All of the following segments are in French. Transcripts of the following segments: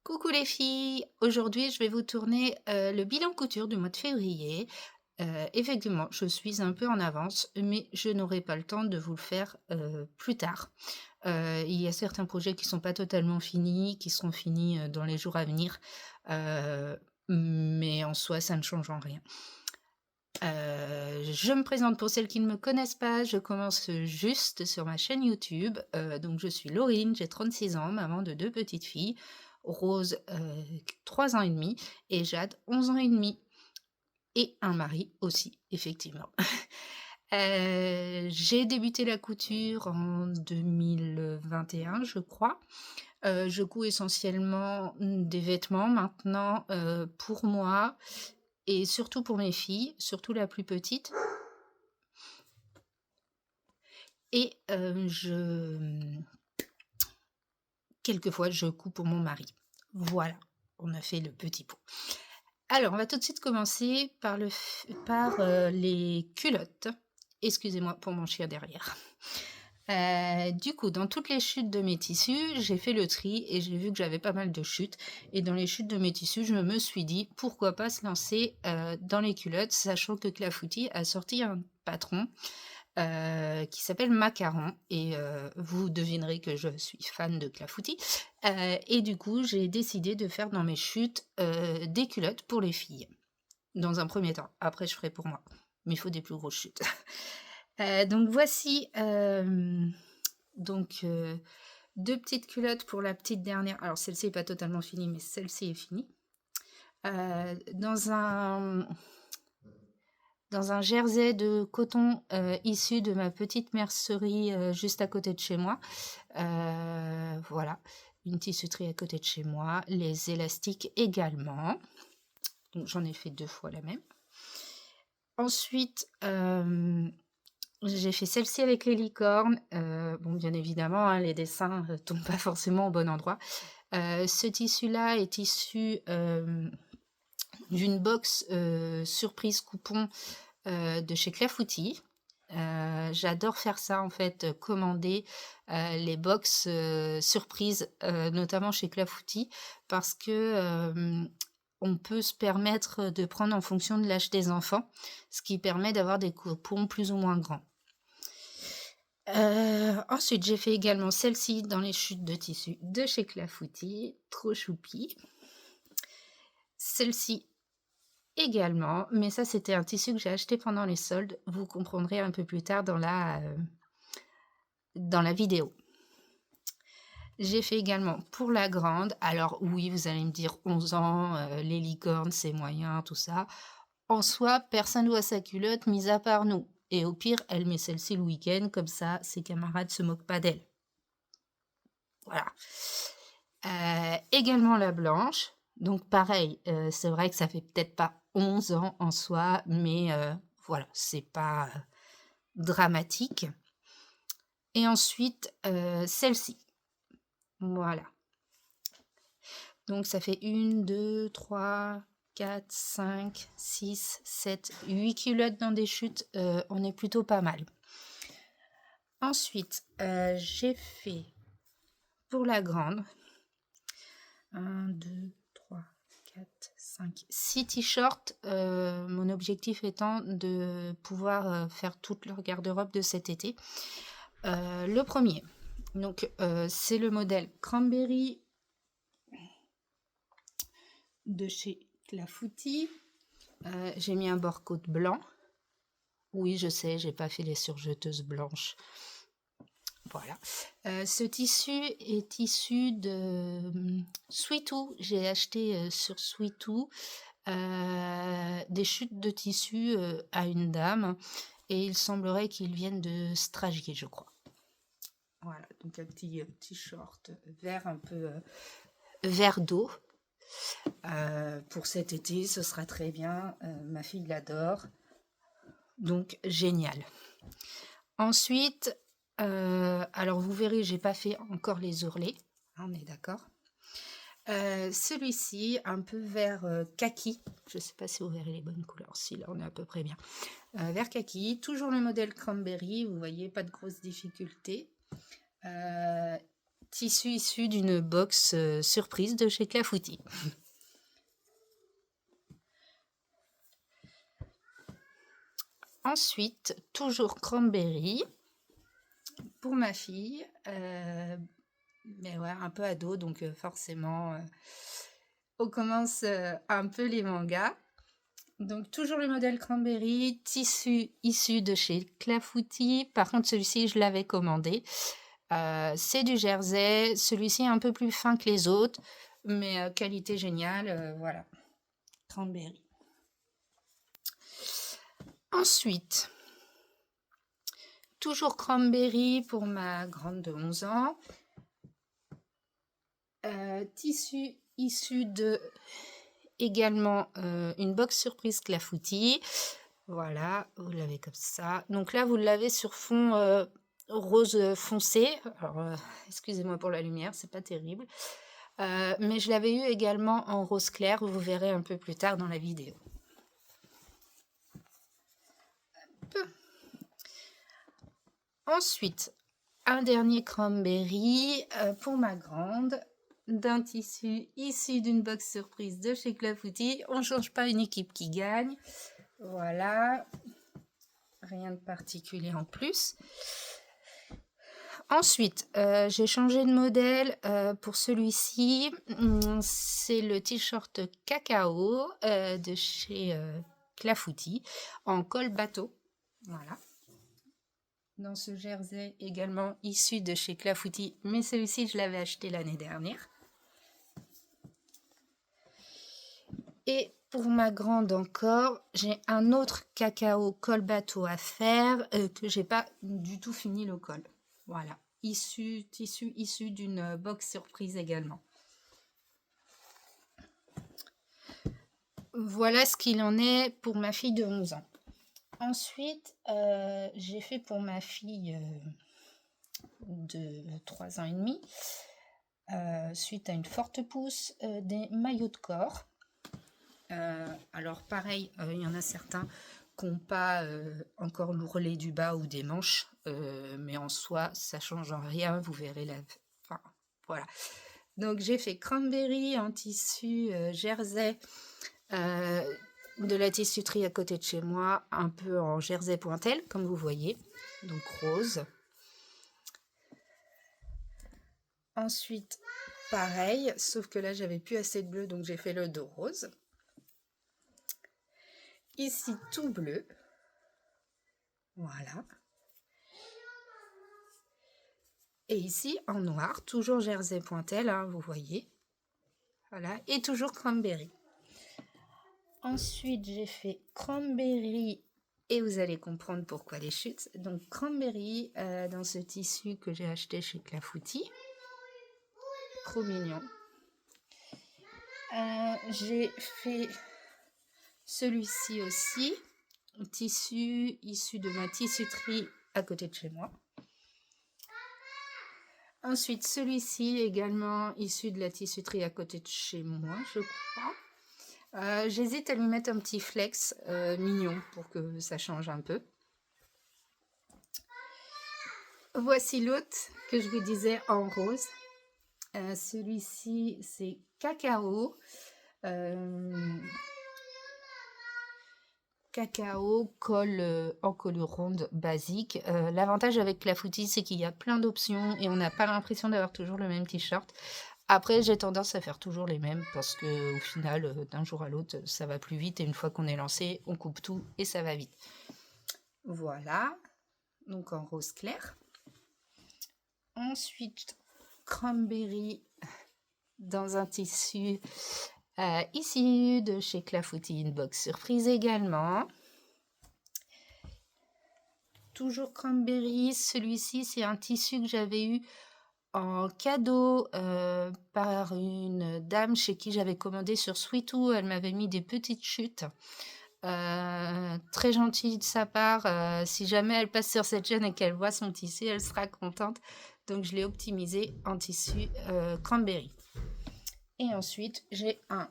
Coucou les filles, aujourd'hui je vais vous tourner le bilan couture du mois de février. Effectivement, je suis un peu en avance, mais je n'aurai pas le temps de vous le faire plus tard. Il y a certains projets qui sont pas totalement finis, qui seront finis dans les jours à venir, euh, mais en soi ça ne change en rien. Je me présente pour celles qui ne me connaissent pas, je commence juste sur ma chaîne YouTube. Donc je suis Laurine, j'ai 36 ans, maman de 2 petites filles, Rose, 3 ans et demi et Jade, 11 ans et demi et un mari aussi, effectivement. J'ai débuté la couture en 2021, je crois. Je couds essentiellement, des vêtements maintenant, pour moi et surtout pour mes filles, surtout la plus petite. Et quelquefois, je couds pour mon mari. Voilà, on a fait le petit pot. Alors, on va tout de suite commencer par les culottes. Excusez-moi pour mon chien derrière. Du coup, dans toutes les chutes de mes tissus, j'ai fait le tri et j'ai vu que j'avais pas mal de chutes. Et dans les chutes de mes tissus, je me suis dit, pourquoi pas se lancer dans les culottes, sachant que Clafoutis a sorti un patron qui s'appelle Macaron et vous devinerez que je suis fan de Clafoutis. Et du coup, j'ai décidé de faire dans mes chutes des culottes pour les filles, dans un premier temps. Après, je ferai pour moi, mais il faut des plus grosses chutes. Donc voici donc 2 petites culottes pour la petite dernière. Alors celle-ci n'est pas totalement finie, mais celle-ci est finie. Dans un jersey de coton issu de ma petite mercerie juste à côté de chez moi. Voilà, une tissuterie à côté de chez moi, les élastiques également. Donc j'en ai fait 2 fois la même. Ensuite, j'ai fait celle-ci avec les licornes. Bon, bien évidemment, hein, les dessins ne tombent pas forcément au bon endroit. Ce tissu-là est issu d'une box surprise coupon de chez Clafoutis. J'adore faire ça en fait, commander les box surprises, notamment chez Clafoutis, parce que on peut se permettre de prendre en fonction de l'âge des enfants, ce qui permet d'avoir des coupons plus ou moins grands. Ensuite, j'ai fait également celle-ci dans les chutes de tissu de chez Clafoutis, trop choupi. Celle-ci également, mais ça c'était un tissu que j'ai acheté pendant les soldes, vous comprendrez un peu plus tard dans la vidéo. J'ai fait également pour la grande, alors oui, vous allez me dire 11 ans, les licornes c'est moyen, tout ça. En soi, personne voit sa culotte, mis à part nous. Et au pire, elle met celle-ci le week-end, comme ça, ses camarades se moquent pas d'elle. Voilà. Également la blanche. Donc pareil, c'est vrai que ça fait peut-être pas 11 ans en soi, mais voilà, c'est pas dramatique. Et ensuite, celle-ci. Voilà. Donc ça fait 1, 2, 3, 4, 5, 6, 7, 8 culottes dans des chutes. On est plutôt pas mal. Ensuite, j'ai fait pour la grande 1, 2, 3, 4, 5, 6 t-shirts. Mon objectif étant de pouvoir faire toute leur garde-robe de cet été. Le premier, donc c'est le modèle Cranberry de chez Clafoutis. J'ai mis un bord-côte blanc. Oui, je sais, j'ai pas fait les surjeteuses blanches. Voilà. Ce tissu est issu de Sweetou. J'ai acheté sur Sweetou des chutes de tissu à une dame et il semblerait qu'ils viennent de Stragier, je crois. Voilà, donc un petit short vert un peu vert d'eau. Pour cet été, ce sera très bien. Ma fille l'adore. Donc, génial. Ensuite, alors vous verrez, j'ai pas fait encore les ourlets. On est d'accord. Celui-ci, un peu vert kaki. Je sais pas si vous verrez les bonnes couleurs. Si, là, on est à peu près bien. Vert kaki. Toujours le modèle Cranberry. Vous voyez, pas de grosses difficultés. tissu issu d'une box surprise de chez Clafoutis. Ensuite, toujours cranberry pour ma fille, mais ouais, un peu ado, donc forcément, on commence un peu les mangas. Donc toujours le modèle cranberry, tissu issu de chez Clafoutis. Par contre, celui-ci, je l'avais commandé. C'est du jersey, celui-ci est un peu plus fin que les autres, mais qualité géniale, voilà. Cranberry. Ensuite, toujours cranberry pour ma grande de 11 ans. Tissu issu de également une box surprise Clafoutis. Voilà, vous l'avez comme ça. Donc là, vous l'avez sur fond rose foncé. Alors, excusez-moi pour la lumière, c'est pas terrible. Mais je l'avais eu également en rose clair. Vous verrez un peu plus tard dans la vidéo. Ensuite, un dernier cranberry pour ma grande, d'un tissu issu d'une box surprise de chez Clafoutis. On ne change pas une équipe qui gagne. Voilà, rien de particulier en plus. Ensuite, j'ai changé de modèle pour celui-ci. C'est le t-shirt cacao de chez Clafoutis en col bateau. Voilà. Dans ce jersey également issu de chez Clafoutis, mais celui-ci je l'avais acheté l'année dernière. Et pour ma grande encore, j'ai un autre cacao col bateau à faire que j'ai pas du tout fini le col. Voilà, tissu issu d'une box surprise également. Voilà ce qu'il en est pour ma fille de 11 ans. Ensuite, j'ai fait pour ma fille de 3 ans et demi, suite à une forte pousse, des maillots de corps. Alors pareil, il y en a certains qui n'ont pas encore l'ourlet du bas ou des manches, mais en soi, ça change en rien, vous verrez la... Enfin, voilà. Donc j'ai fait cranberry en tissu jersey, de la tissuterie à côté de chez moi, un peu en jersey pointel, comme vous voyez, donc rose. Ensuite, pareil, sauf que là, j'avais plus assez de bleu, donc j'ai fait le dos rose. Ici, tout bleu. Voilà. Et ici, en noir, toujours jersey pointel, hein, vous voyez. Voilà, et toujours cranberry. Ensuite, j'ai fait cranberry, et vous allez comprendre pourquoi les chutes. Donc, cranberry dans ce tissu que j'ai acheté chez Clafoutis. Trop mignon. J'ai fait celui-ci aussi, tissu issu de ma tissuterie à côté de chez moi. Ensuite, celui-ci également issu de la tissuterie à côté de chez moi, je crois. J'hésite à lui mettre un petit flex mignon pour que ça change un peu. Voici l'autre que je vous disais en rose. Celui-ci, c'est cacao. Cacao, col en colure ronde basique. L'avantage avec Clafoutis, c'est qu'il y a plein d'options et on n'a pas l'impression d'avoir toujours le même t-shirt. Après, j'ai tendance à faire toujours les mêmes parce que au final, d'un jour à l'autre, ça va plus vite et une fois qu'on est lancé, on coupe tout et ça va vite. Voilà, donc en rose clair. Ensuite, cranberry dans un tissu issu de chez Clafoutis, une box surprise également. Toujours cranberry, celui-ci c'est un tissu que j'avais eu en cadeau par une dame chez qui j'avais commandé sur Sweetou. Elle m'avait mis des petites chutes. Très gentille de sa part. Si jamais elle passe sur cette chaîne et qu'elle voit son tissu, elle sera contente. Donc je l'ai optimisé en tissu cranberry. Et ensuite, j'ai un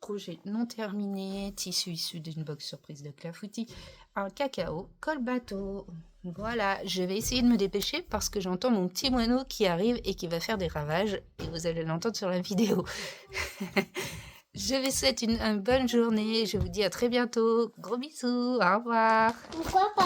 projet non terminé, tissu issu d'une box surprise de Clafoutis, un cacao colle bateau. Voilà, je vais essayer de me dépêcher parce que j'entends mon petit moineau qui arrive et qui va faire des ravages et vous allez l'entendre sur la vidéo. Je vous souhaite une bonne journée, je vous dis à très bientôt. Gros bisous, au revoir. Pourquoi pas